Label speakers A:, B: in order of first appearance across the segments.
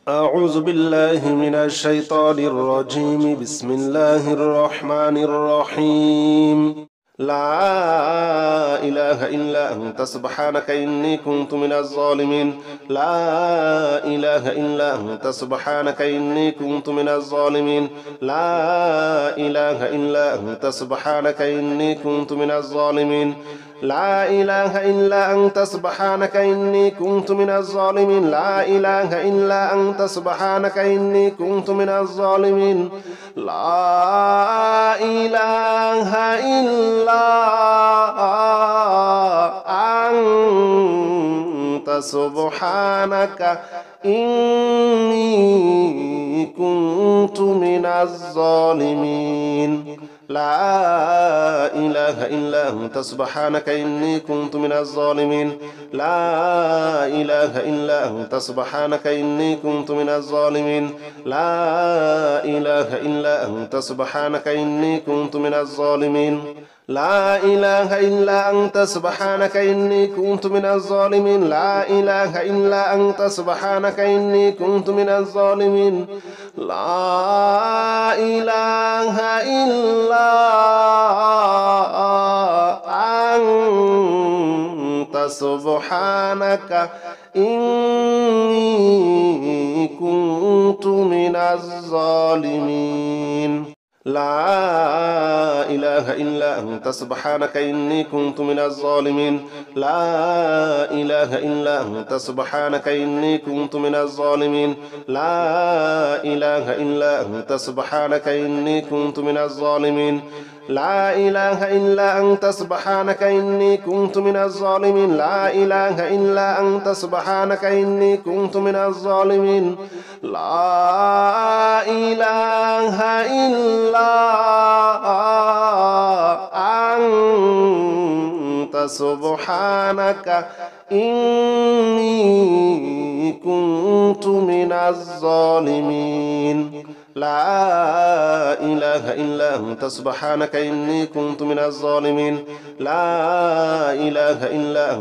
A: أعوذ بالله من الشيطان الرجيم. بسم الله الرحمن الرحيم. لا إله إلا أنت سبحانك إني كنت من الظالمين. لا إله إلا أنت سبحانك إني كنت من الظالمين. لا إله إلا أنت سبحانك إني كنت من الظالمين. لا إله إلا أنت سبحانك إني كنت من الظالمين. لا إله إلا أنت سبحانك إني كنت من الظالمين. لا إله إلا أنت سبحانك إني كنت من الظالمين. لا إله إلا أنت سبحانك إني كنت من الظالمين. لا إله إلا أنت سبحانك إني كنت من الظالمين. لا إله إلا أنت سبحانك إني كنت من الظالمين. لا إله إلا أنت سبحانك إني كنت من الظالمين. لا إله إلا أنت سبحانك إني كنت من الظالمين. لا إله إلا أنت سبحانك إني كنت من الظالمين. لا إله إلا أنت سبحانك إني كنت من الظالمين. لا إله إلا أنت سبحانك إني كنت من الظالمين. لا إله إلا أنت سبحانك إني كنت من الظالمين. لا إله إلا أنت سبحانك إني كنت من الظالمين. لا إله إلا أنت سبحانك إني كنت من الظالمين. لا إله إلا أنت سبحانك إني كنت من الظالمين. لا إله إلا أنت سبحانك إني كنت من الظالمين. لا إله إلا أنت سبحانك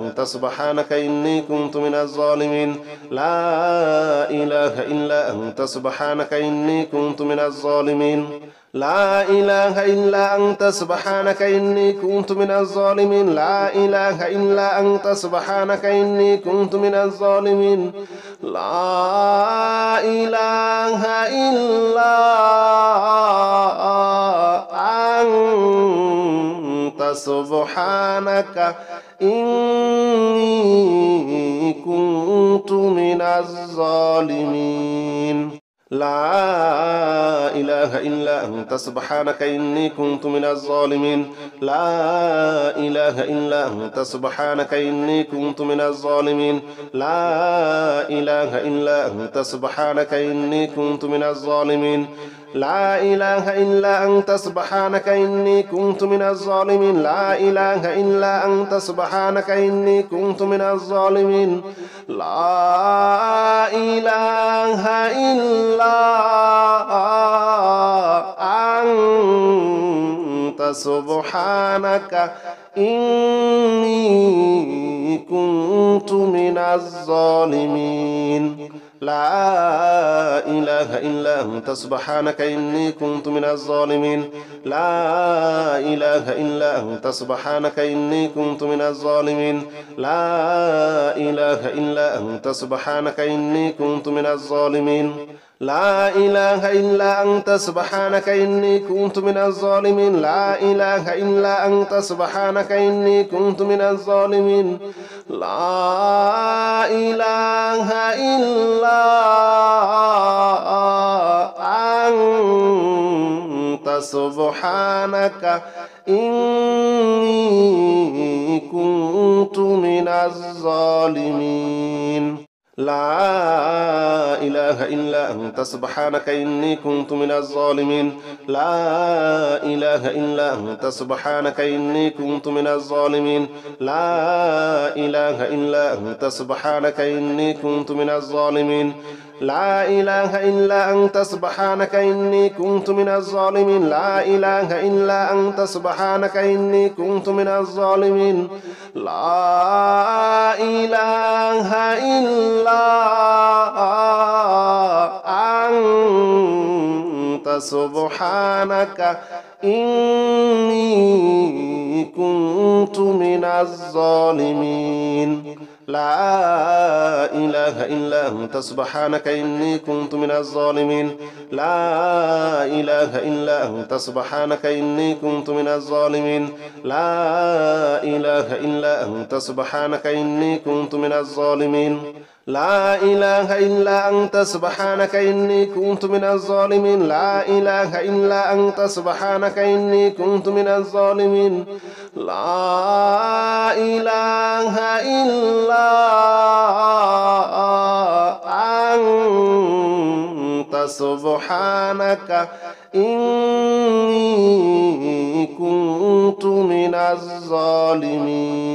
A: إني كنت من الظالمين. لا إله إلا أنت سبحانك إني كنت من الظالمين. لا إله إلا أنت سبحانك إني كنت من الظالمين. لا إله إلا أنت سبحانك إني كنت من الظالمين. لا إله إلا أنت سبحانك إني كنت من الظالمين. لا إله إلا أنت سبحانك إني كنت من الظالمين. لا إله إلا أنت سبحانك إني كنت من الظالمين. لا إله إلا أنت سبحانك إني كنت من الظالمين. لا إله إلا أنت سبحانك إني كنت من الظالمين. لا إله إلا أنت سبحانك إني كنت من الظالمين. لا إله إلا أنت سبحانك إني كنت من الظالمين. لا إله إلا أنت سبحانك إني كنت من الظالمين. لا إله إلا أنت سبحانك إني كنت من الظالمين. لا إله إلا أنت سبحانك إني كنت من الظالمين. لا إله إلا أنت سبحانك إني كنت من الظالمين. لا إله إلا أنت سبحانك إني كنت من الظالمين. لا إله إلا أنت سبحانك إني كنت من الظالمين. لا إله إلا أنت سبحانك إني كنت من الظالمين. لا إله إلا أنت سبحانك إني كنت من الظالمين. لا إله إلا أنت سبحانك إني كنت من الظالمين. لا إله إلا أنت سبحانك إني كنت من الظالمين. لا إله إلا أنت سبحانك إني كنت من الظالمين. لا إله إلا سبحانك إني كنت من الظالمين لا إله إلا أنت سبحانك إني كنت من الظالمين لا إله إلا أنت سبحانك إني كنت من الظالمين لا إله إلا أنت سبحانك إني كنت من الظالمين لا إله إلا أنت سبحانك إني كنت من الظالمين لا إله إلا أنت سبحانك إني كنت من الظالمين لا إله إلا أنت سبحانك إني كنت من الظالمين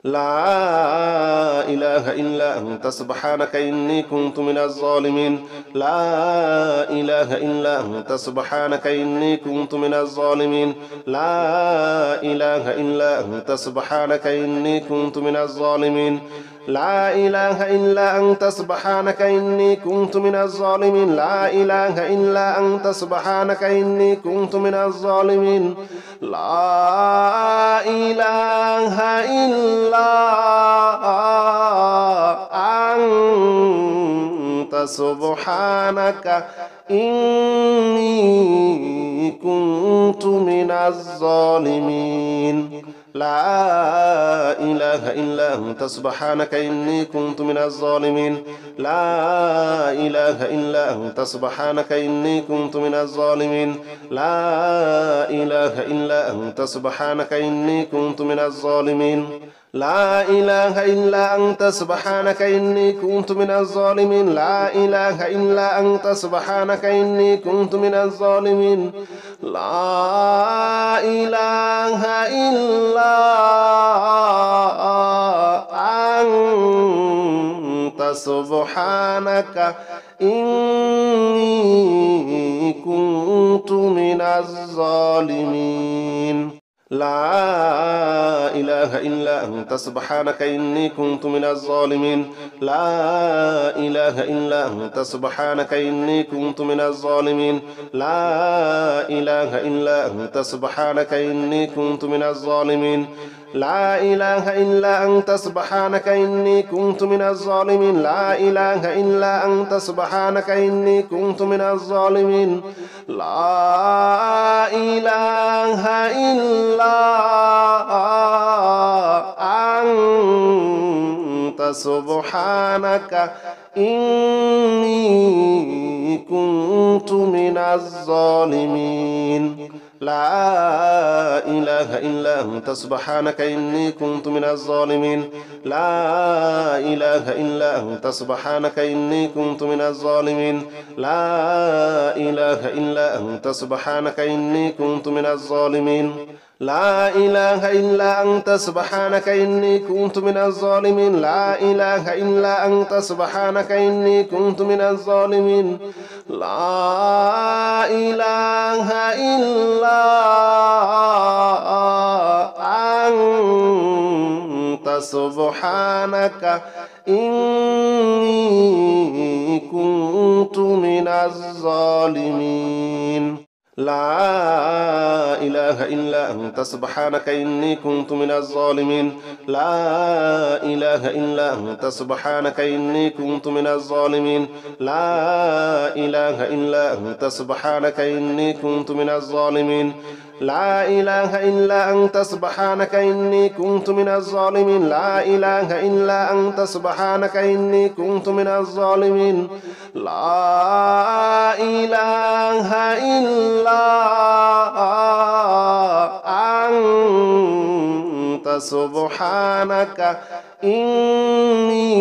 A: لا إله إلا أنت سبحانك إني كنت من الظالمين لا إله إلا أنت سبحانك إني كنت من الظالمين لا إله إلا أنت سبحانك إني كنت من الظالمين لا إله إلا أنت سبحانك إني كنت من الظالمين لا إله إلا أنت سبحانك إني كنت من الظالمين لا إله إلا أنت سبحانك إني كنت من الظالمين لا إله إلا أنت سبحانك إني كنت من الظالمين لا إله إلا أنت سبحانك إني كنت من الظالمين لا إله إلا أنت سبحانك إني كنت من الظالمين لا إله إلا أنت سبحانك إني كنت من الظالمين لا إله إلا أنت سبحانك إني كنت من الظالمين لا إله إلا أنت سبحانك إني كنت من الظالمين لا إله إلا أنت سبحانك إني كنت من الظالمين لا إله إلا أنت سبحانك إني كنت من الظالمين لا إله إلا أنت سبحانك إني كنت من الظالمين لا إله إلا أنت سبحانك إني كنت من الظالمين لا إله إلا أنت سبحانك إني كنت من الظالمين لا إله إلا أنت سبحانك إني كنت من الظالمين لا إله إلا أنت سبحانك إني كنت من الظالمين لا إله إلا أنت سبحانك إني كنت من الظالمين لا إله إلا أنت سبحانك إني كنت من الظالمين لا إله إلا أنت سبحانك إني كنت من الظالمين لا إله إلا أنت سبحانك إني كنت من الظالمين لا إله إلا أنت سبحانك إني كنت من الظالمين لا إله إلا أنت سبحانك إني كنت من الظالمين لا إله إلا أنت سبحانك إني كنت من الظالمين لا إله إلا أنت سبحانك إني كنت من الظالمين لا إله إلا أنت سبحانك إني كنت من الظالمين لا إله إلا أنت سبحانك إني كنت من الظالمين لا إله إلا أنت سبحانك إني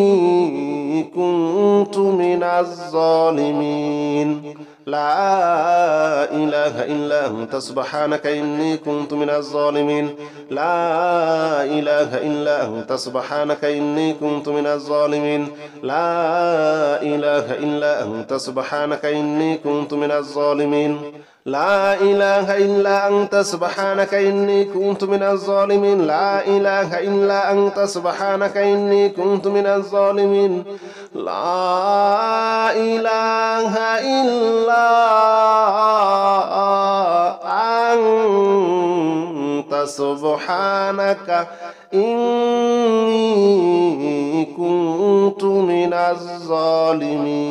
A: كنت من الظالمين لا إله إلا أنت سبحانك إني كنت من الظالمين لا إله إلا أنت سبحانك إني كنت من الظالمين لا إله إلا أنت سبحانك إني كنت من الظالمين لا إله إلا أنت سبحانك إني كنت من الظالمين لا إله إلا أنت سبحانك إني كنت من الظالمين لا إله إلا سبحانك إني كنت من الظالمين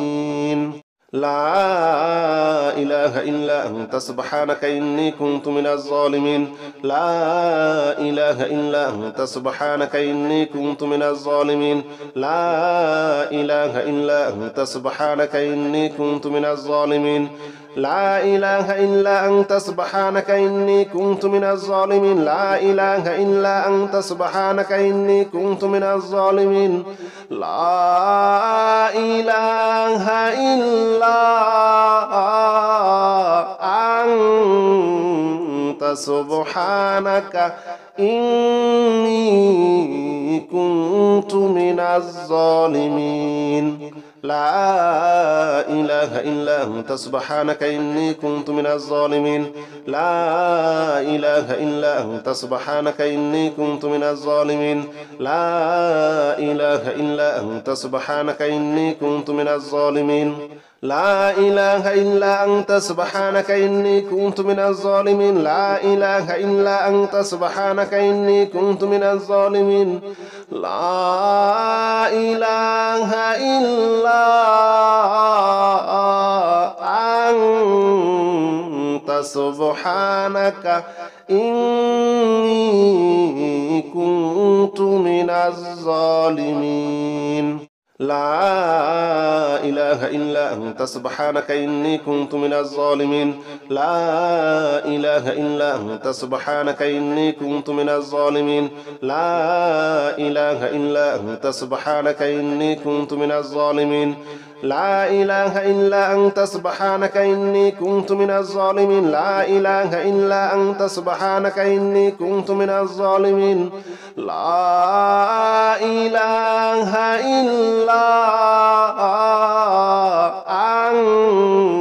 A: لا إله إلا أنت سبحانك إني كنت من الظالمين لا إله إلا أنت سبحانك إني كنت من الظالمين لا إله إلا أنت سبحانك إني كنت من الظالمين لا إله إلا أنت سبحانك إني كنت من الظالمين لا إله إلا أنت سبحانك إني كنت من الظالمين لا إله إلا أنت سبحانك إني كنت من الظالمين لا إله إلا أنت سبحانك إني كنت من الظالمين لا إله إلا أنت سبحانك إني كنت من الظالمين لا إله إلا أنت سبحانك إني كنت من الظالمين لا إله إلا أنت سبحانك إني كنت من الظالمين لا إله إلا أنت سبحانك إني كنت من الظالمين لا إله إلا أنت سبحانك إني كنت من الظالمين لا إله إلا أنت سبحانك إني كنت من الظالمين لا إله إلا أنت سبحانك إني كنت من الظالمين لا إله إلا أنت سبحانك إني كنت من الظالمين لا إله إلا أنت سبحانك إني كنت من الظالمين لا إله إلا أنت سبحانك إني كنت من الظالمين لا إله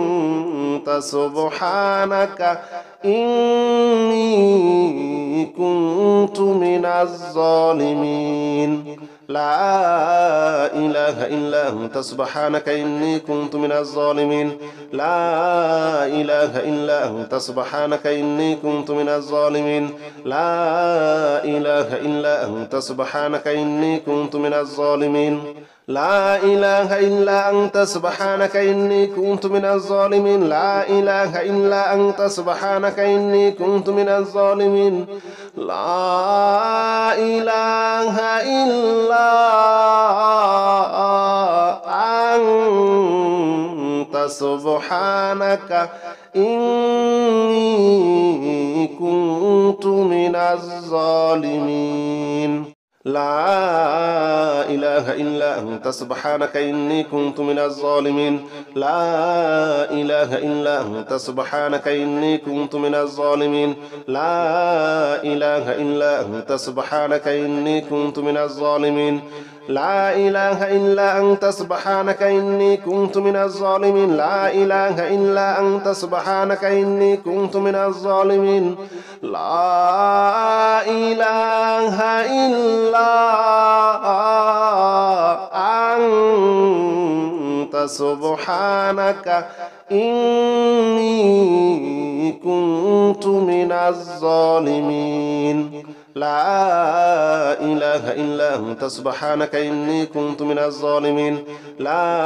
A: إلا أنت سبحانك إني كنت من الظالمين لا إله إلا أنت سبحانك إني كنت من الظالمين لا إله إلا أنت سبحانك إني كنت من الظالمين لا إله إلا أنت سبحانك إني كنت من الظالمين لا إله إلا أنت سبحانك إني كنت من الظالمين لا إله إلا أنت سبحانك إني كنت من الظالمين لا إله إلا أنت سبحانك إني كنت من الظالمين لا إله إلا أنت سبحانك إني كنت من الظالمين لا إله إلا أنت سبحانك إني كنت من الظالمين لا إله إلا أنت سبحانك إني كنت من الظالمين لا إله إلا أنت سبحانك إني كنت من الظالمين لا إله إلا أنت سبحانك إني كنت من الظالمين لا إله إلا أنت سبحانك إني كنت من الظالمين لا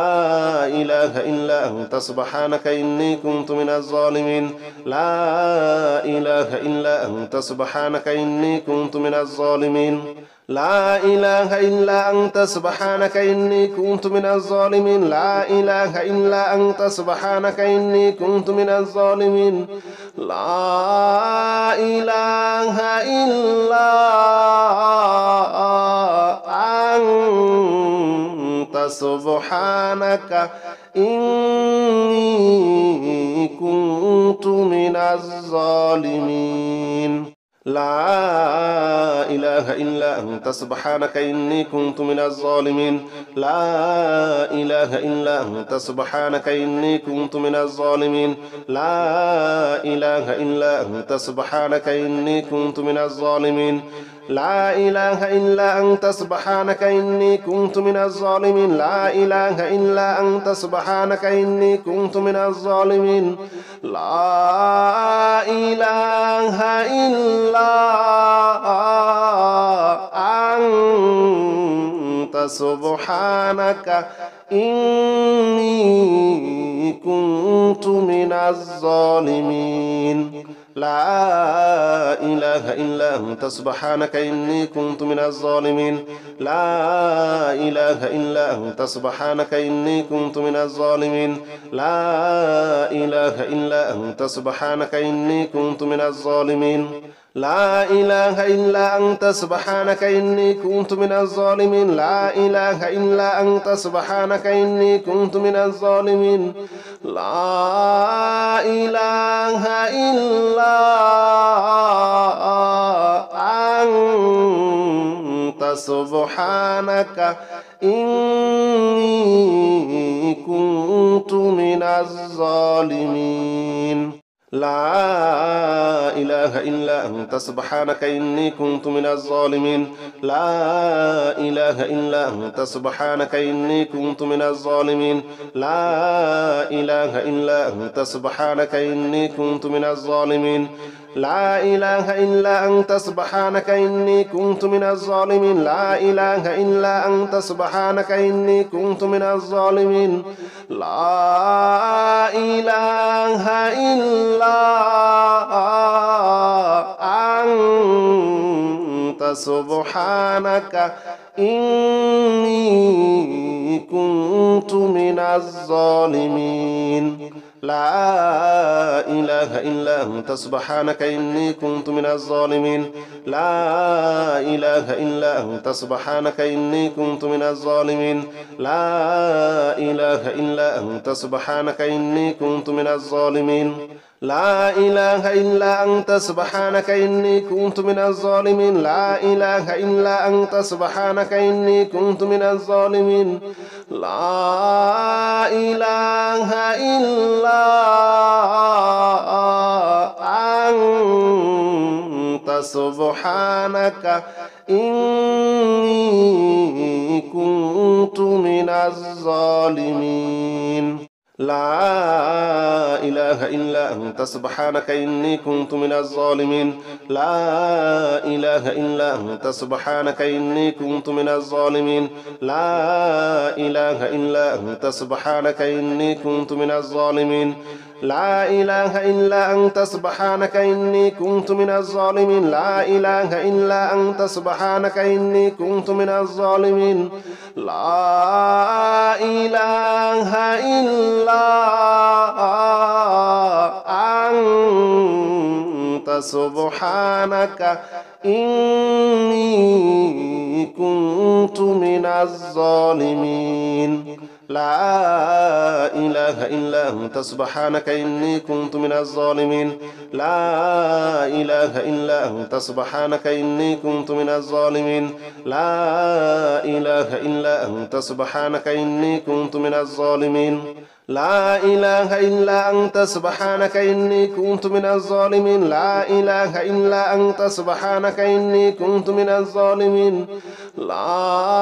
A: إله إلا أنت سبحانك إني كنت من الظالمين لا إله إلا أنت سبحانك إني كنت من الظالمين لا إله إلا أنت سبحانك إني كنت من الظالمين لا إله إلا أنت سبحانك إني كنت من الظالمين لا إله إلا أنت سبحانك إني كنت من الظالمين لا إله إلا أنت سبحانك إني كنت من الظالمين لا إله إلا أنت سبحانك إني كنت من الظالمين لا إله إلا أنت سبحانك إني كنت من الظالمين لا إله إلا أنت سبحانك إني كنت من الظالمين لا إله إلا أنت سبحانك إني كنت من الظالمين لا إله إلا أنت سبحانك إني كنت من الظالمين لا إله إلا أنت سبحانك إني كنت من الظالمين لا إله إلا أنت سبحانك إني كنت من الظالمين لا إله إلا أنت سبحانك إني كنت من الظالمين لا إله إلا أنت سبحانك إني كنت من الظالمين لا إله إلا أنت سبحانك إني كنت من الظالمين لا إله إلا أنت سبحانك إني كنت من الظالمين لا إله إلا أنت سبحانك إني كنت من الظالمين لا إله إلا أنت سبحانك إني كنت من الظالمين لا إله إلا أنت سبحانك إني كنت من الظالمين لا إله إلا أنت سبحانك إني كنت من الظالمين لا إله إلا أنت سبحانك إني كنت من الظالمين لا إله إلا أنت سبحانك إني كنت من الظالمين لا إله إلا أنت سبحانك إني كنت من الظالمين لا إله إلا أنت سبحانك إني كنت من الظالمين لا إله إلا أنت سبحانك إني كنت من الظالمين لا إله إلا أنت سبحانك إني كنت من الظالمين لا إله إلا أنت سبحانك إني كنت من الظالمين لا إله إلا أنت سبحانك إني كنت من الظالمين لا إله إلا أنت سبحانك إني كنت من الظالمين لا إله إلا أنت سبحانك إني كنت من الظالمين لا إله إلا أنت سبحانك إني كنت من الظالمين لا إله إلا أنت سبحانك إني كنت من الظالمين لا إله إلا أنت سبحانك إني كنت من الظالمين لا إله إلا أنت سبحانك إني كنت من الظالمين لا إله إلا أنت سبحانك إني كنت من الظالمين لا إله إلا أنت سبحانك إني كنت من الظالمين لا إله إلا أنت سبحانك إني كنت من الظالمين لا إله إلا أنت سبحانك إني كنت من الظالمين لا إله إلا أنت سبحانك إني كنت من الظالمين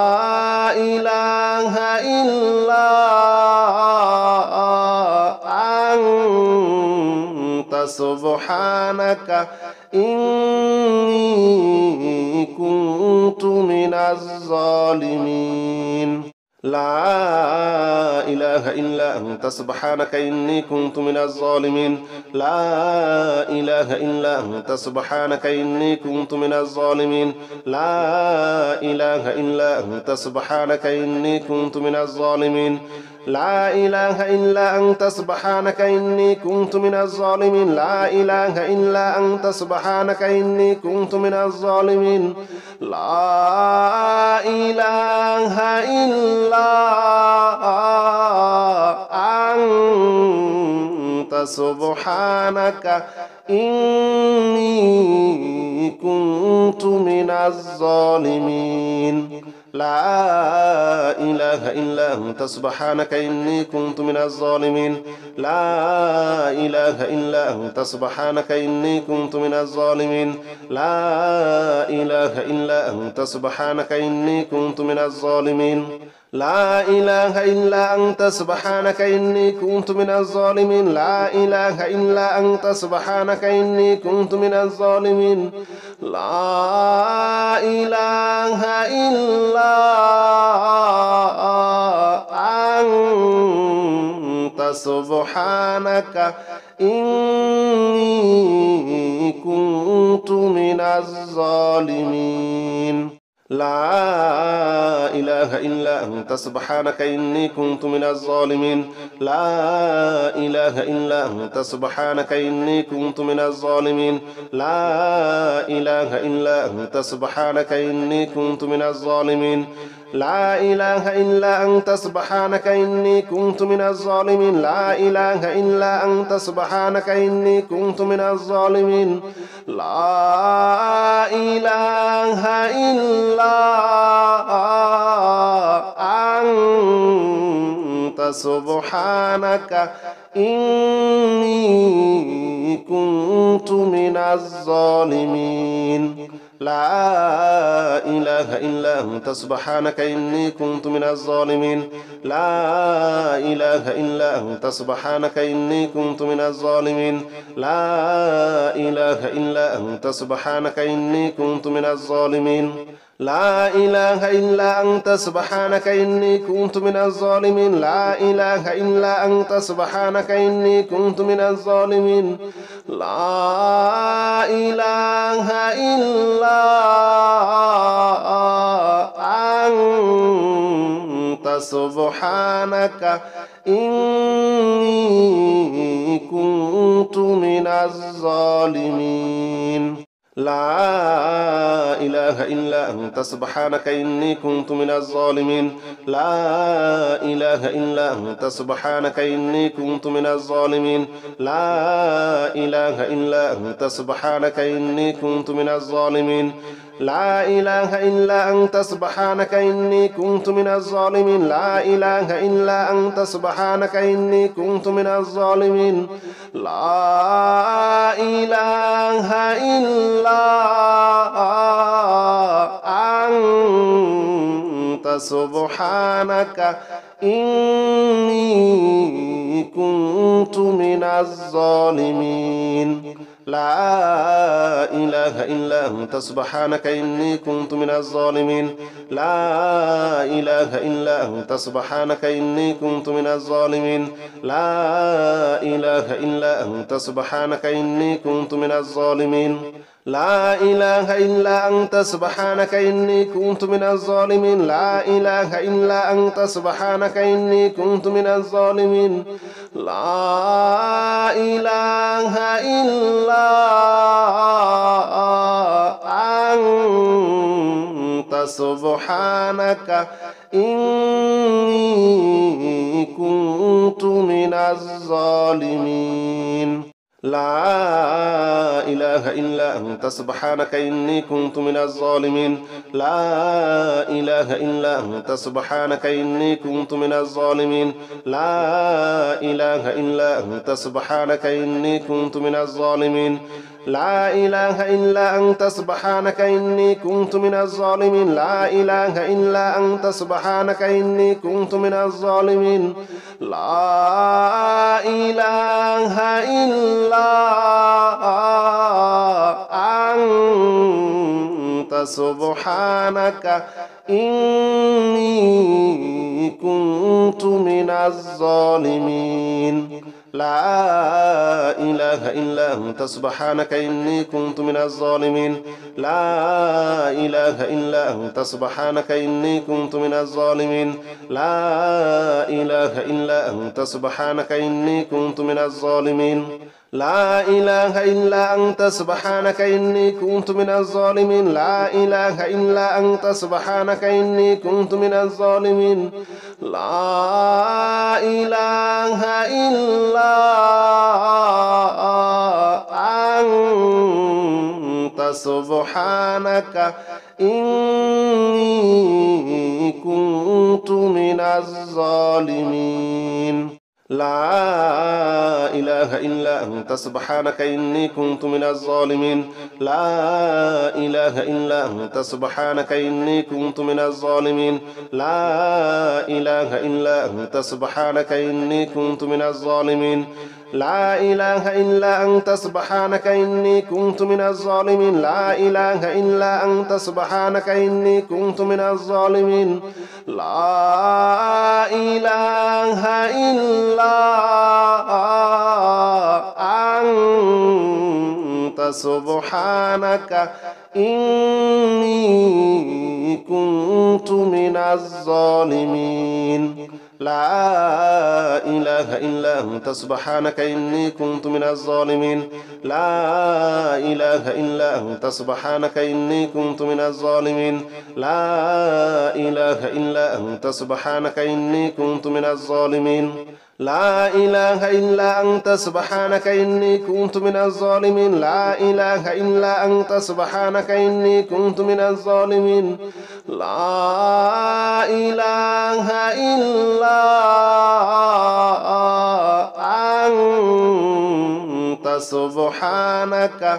A: لا إله إلا أنت سبحانك إني كنت من الظالمين لا إله إلا أنت سبحانك إني كنت من الظالمين لا إله إلا أنت سبحانك إني كنت من الظالمين لا إله إلا أنت سبحانك إني كنت من الظالمين لا إله إلا أنت سبحانك إني كنت من الظالمين لا إله إلا أنت سبحانك إني كنت من الظالمين لا إله إلا أنت سبحانك إني كنت من الظالمين لا إله إلا أنت سبحانك إني كنت من الظالمين لا إله إلا أنت سبحانك إني كنت من الظالمين لا إله إلا أنت سبحانك إني كنت من الظالمين لا إله إلا أنت سبحانك إني كنت من الظالمين لا إله إلا أنت سبحانك إني كنت من الظالمين لا إله إلا أنت سبحانك إني كنت من الظالمين لا إله إلا أنت سبحانك إني كنت من الظالمين لا إله إلا أنت سبحانك إني كنت من الظالمين لا إله إلا أنت سبحانك إني كنت من الظالمين لا إله إلا أنت سبحانك إني كنت من الظالمين لا إله إلا أنت سبحانك إني كنت من الظالمين لا إله إلا أنت سبحانك إني كنت من الظالمين لا إله إلا أنت سبحانك إني كنت من الظالمين لا إله إلا أنت سبحانك إني كنت من الظالمين لا إله إلا أنت سبحانك إني كنت من الظالمين لا إله إلا أنت سبحانك إني كنت من الظالمين لا إله إلا أنت سبحانك إني كنت من الظالمين لا إله إلا أنت سبحانك إني كنت من الظالمين لا إله إلا أنت سبحانك إني كنت من الظالمين لا إله إلا أنت سبحانك إني كنت من الظالمين لا إله إلا أنت سبحانك إني كنت من الظالمين لا إله إلا أنت سبحانك إني كنت من الظالمين لا إله إلا أنت سبحانك إني كنت من الظالمين لا إله إلا أنت سبحانك إني كنت من الظالمين لا إله إلا أنت سبحانك إني كنت من الظالمين لا إله إلا أنت سبحانك إني كنت من الظالمين لا إله إلا أنت سبحانك إني كنت من الظالمين لا إله إلا أنت سبحانك إني كنت من الظالمين لا إله إلا أنت سبحانك إني كنت من الظالمين لا إله إلا أنت سبحانك إني كنت من الظالمين لا إله إلا أنت سبحانك إني كنت من الظالمين لا إله إلا أنت سبحانك إني كنت من الظالمين لا إله إلا أنت سبحانك إني كنت من الظالمين لا إله إلا أنت سبحانك إني كنت من الظالمين لا إله إلا أنت سبحانك إني كنت من الظالمين لا إله إلا أنت سبحانك إني كنت من الظالمين لا إله إلا أنت سبحانك إني كنت من الظالمين لا إله إلا أنت سبحانك إني كنت من الظالمين لا إله إلا أنت سبحانك إني كنت من الظالمين لا إله إلا أنت سبحانك إني كنت من الظالمين لا إله إلا أنت سبحانك إني كنت من الظالمين لا إله إلا أنت سبحانك إني كنت من الظالمين لا إله إلا أنت سبحانك إني كنت من الظالمين لا إله إلا أنت سبحانك إني كنت من الظالمين لا إله إلا أنت سبحانك إني كنت من الظالمين لا إله إلا أنت سبحانك إني كنت من الظالمين لا إله إلا أنت سبحانك إني كنت من الظالمين لا إله إلا أنت سبحانك إني كنت من الظالمين لا إله إلا أنت سبحانك إني كنت من الظالمين لا إله إلا أنت سبحانك إني كنت من الظالمين لا إله إلا أنت سبحانك إني كنت من الظالمين لا إله إلا أنت سبحانك إني كنت من الظالمين لا إله إلا أنت سبحانك إني كنت من الظالمين لا إله إلا أنت سبحانك إني كنت من الظالمين لا إله إلا أنت سبحانك إني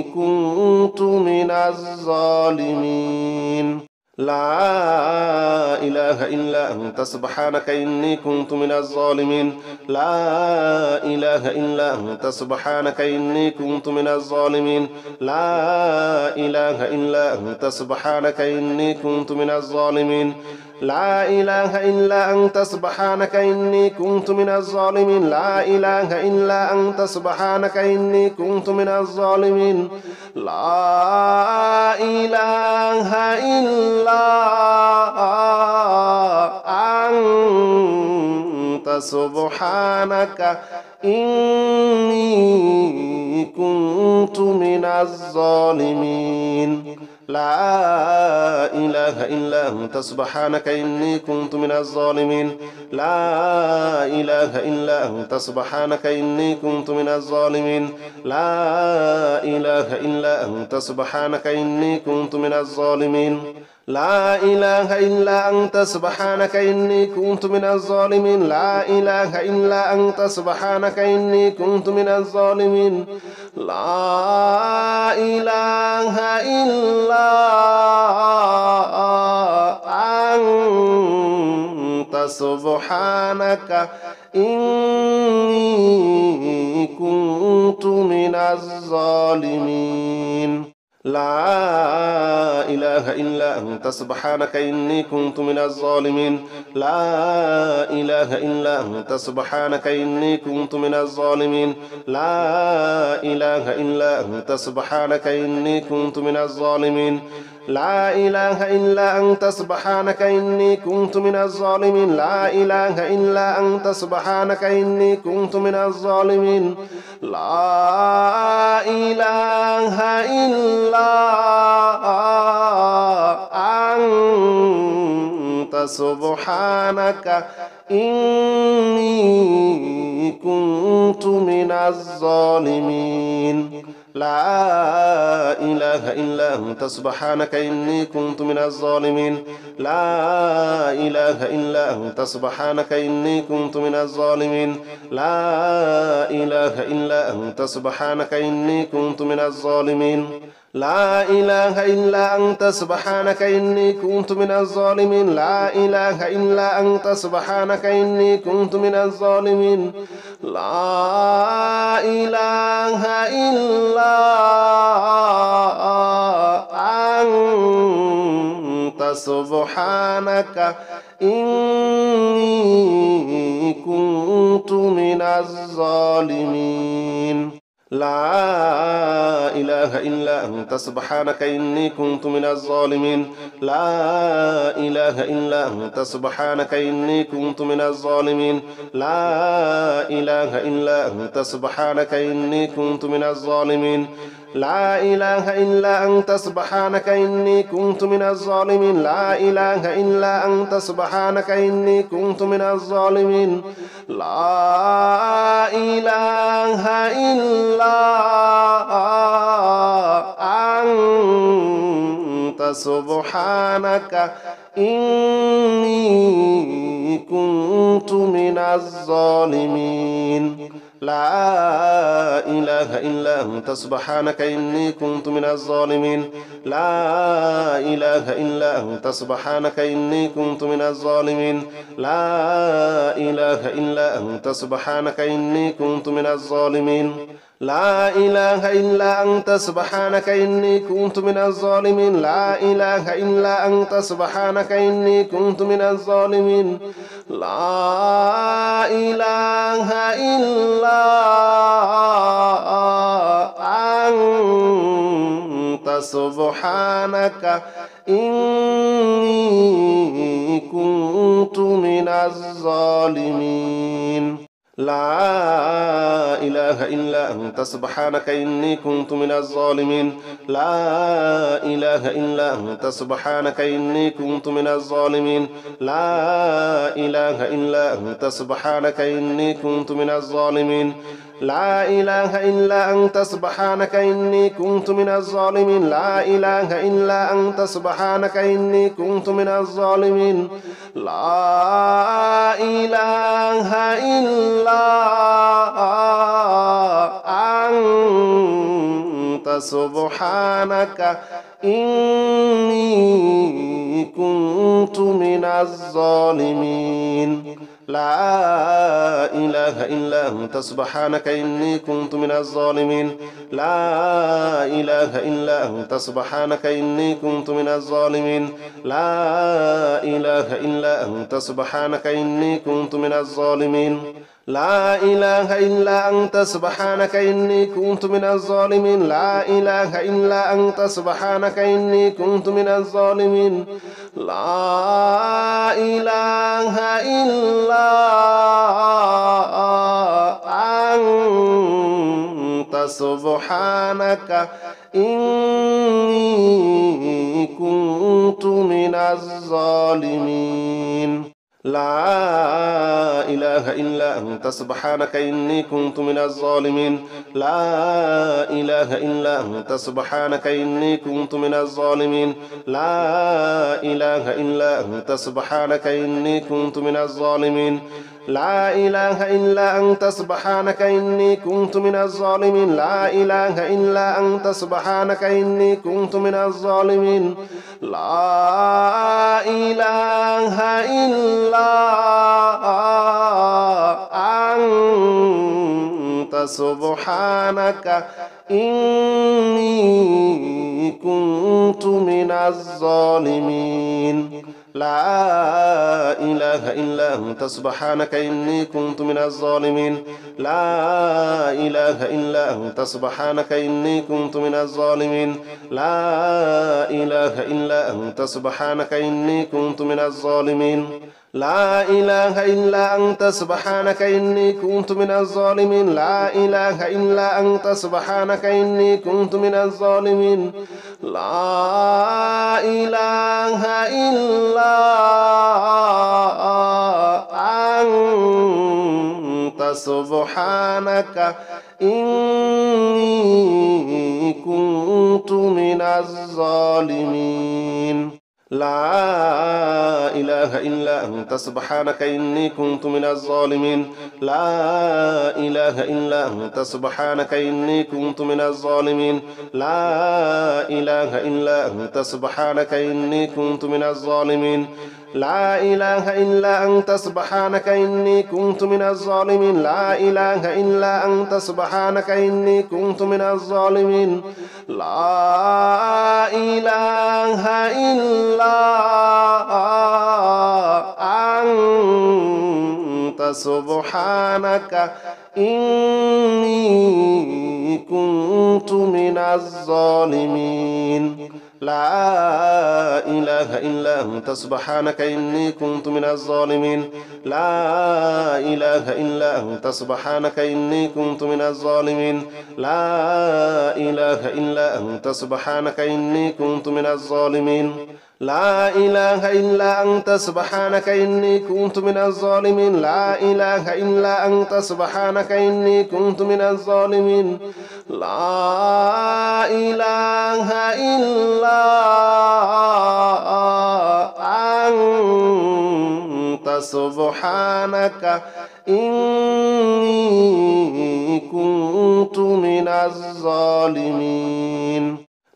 A: كنت من الظالمين لا إله إلا أنت سبحانك إني كنت من الظالمين لا إله إلا أنت سبحانك إني كنت من الظالمين لا إله إلا أنت سبحانك إني كنت من الظالمين لا إله إلا أنت سبحانك إني كنت من الظالمين لا إله إلا أنت سبحانك إني كنت من الظالمين لا إله إلا أنت سبحانك إني كنت من الظالمين لا إله إلا أنت سبحانك إني كنت من الظالمين لا إله إلا أنت سبحانك إني كنت من الظالمين لا إله إلا أنت سبحانك إني كنت من الظالمين لا إله إلا أنت سبحانك إني كنت من الظالمين لا إله إلا أنت سبحانك إني كنت من الظالمين لا إله إلا أنت سبحانك إني كنت من الظالمين لا إله إلا أنت سبحانك إني كنت من الظالمين لا إله إلا أنت سبحانك إني كنت من الظالمين لا إله إلا أنت سبحانك إني كنت من الظالمين لا إله إلا أنت سبحانك إني كنت من الظالمين لا إله إلا أنت سبحانك إني كنت من الظالمين لا إله إلا أنت سبحانك إني كنت من الظالمين لا إله إلا أنت سبحانك إني كنت من الظالمين لا إله إلا أنت سبحانك إني كنت من الظالمين لا إله إلا أنت سبحانك إني كنت من الظالمين لا إله إلا أنت سبحانك إني كنت من الظالمين لا إله إلا أنت سبحانك إني كنت من الظالمين لا إله إلا أنت سبحانك إني كنت من الظالمين لا إله إلا أنت سبحانك إني كنت من الظالمين لا إله إلا أنت سبحانك إني كنت من الظالمين لا إله إلا أنت سبحانك إني كنت من الظالمين لا إله إلا أنت سبحانك إني كنت من الظالمين لا إله إلا أنت سبحانك إني كنت من الظالمين لا إله إلا أنت سبحانك إني كنت من الظالمين لا إله إلا أنت سبحانك إني كنت من الظالمين لا إله إلا أنت سبحانك إني كنت من الظالمين لا إله إلا أنت سبحانك إني كنت من الظالمين لا إله إلا أنت سبحانك إني كنت من الظالمين لا إله إلا أنت سبحانك إني كنت من الظالمين لا إله إلا أنت سبحانك إني كنت من الظالمين لا إله إلا أنت سبحانك إني كنت من الظالمين لا إله إلا أنت سبحانك إني كنت من الظالمين لا إله إلا أنت سبحانك إني كنت من الظالمين لا إله إلا أنت سبحانك إني كنت من الظالمين لا إله إلا أنت سبحانك إني كنت من الظالمين لا إله إلا أنت سبحانك إني كنت من الظالمين لا إله إلا أنت سبحانك إني كنت من الظالمين لا إله إلا أنت سبحانك إني كنت من الظالمين لا إله إلا أنت سبحانك إني كنت من الظالمين لا إله إلا أنت سبحانك إني كنت من الظالمين لا إله إلا أنت سبحانك إني كنت من الظالمين لا إله إلا أنت سبحانك إني كنت من الظالمين لا إله إلا أنت سبحانك إني كنت من الظالمين لا إله إلا أنت سبحانك إني كنت من الظالمين لا إله إلا أنت سبحانك إني كنت من الظالمين لا إله إلا أنت سبحانك إني كنت من الظالمين لا إله إلا أنت سبحانك إني كنت من الظالمين لا إله إلا أنت سبحانك إني كنت من الظالمين لا إله إلا أنت سبحانك إني كنت من الظالمين لا إله إلا أنت سبحانك إني كنت من الظالمين لا إله إلا أنت سبحانك إني كنت من الظالمين لا إله إلا أنت سبحانك إني كنت من الظالمين لا إله إلا أنت سبحانك إني كنت من الظالمين لا إله إلا أنت سبحانك إني كنت من الظالمين لا إله إلا أنت سبحانك إني كنت من الظالمين لا إله إلا أنت سبحانك إني كنت من الظالمين لا إله إلا أنت سبحانك إني كنت من الظالمين لا إله إلا أنت سبحانك إني كنت من الظالمين لا إله إلا أنت سبحانك إني كنت من الظالمين لا إله إلا أنت سبحانك إني كنت من الظالمين لا إله إلا أنت سبحانك إني كنت من الظالمين لا إله إلا أنت سبحانك إني كنت من الظالمين لا إله إلا أنت سبحانك إني كنت من الظالمين لا إله إلا أنت سبحانك إني كنت من الظالمين لا إله إلا أنت سبحانك إني كنت من الظالمين لا إله إلا أنت سبحانك إني كنت من الظالمين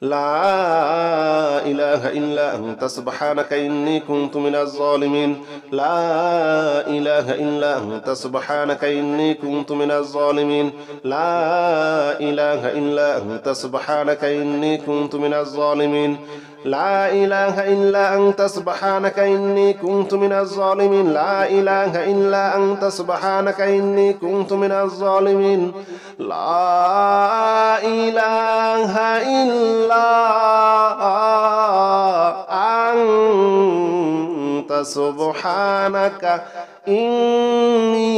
A: لا إله إلا أنت سبحانك إني كنت من الظالمين لا إله إلا أنت سبحانك إني كنت من الظالمين لا إله إلا أنت سبحانك إني كنت من الظالمين لا إله إلا أنت سبحانك إني كنت من الظالمين لا إله إلا أنت سبحانك إني كنت من الظالمين لا إله إلا أنت سبحانك إني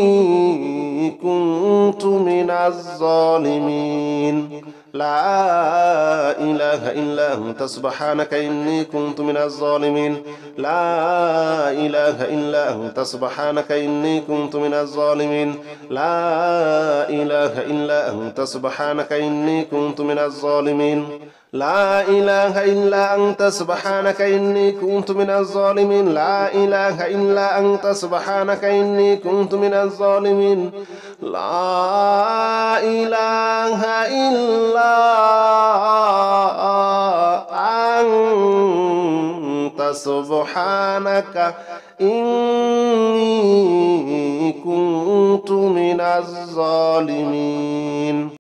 A: كنت من الظالمين لا إله إلا أنت سبحانك إني كنت من الظالمين لا إله إلا أنت سبحانك إني كنت من الظالمين لا إله إلا أنت سبحانك إني كنت من الظالمين لا إله إلا أنت سبحانك إني كنت من الظالمين لا إله إلا أنت سبحانك إني كنت من الظالمين لا إله إلا أنت سبحانك إني كنت من الظالمين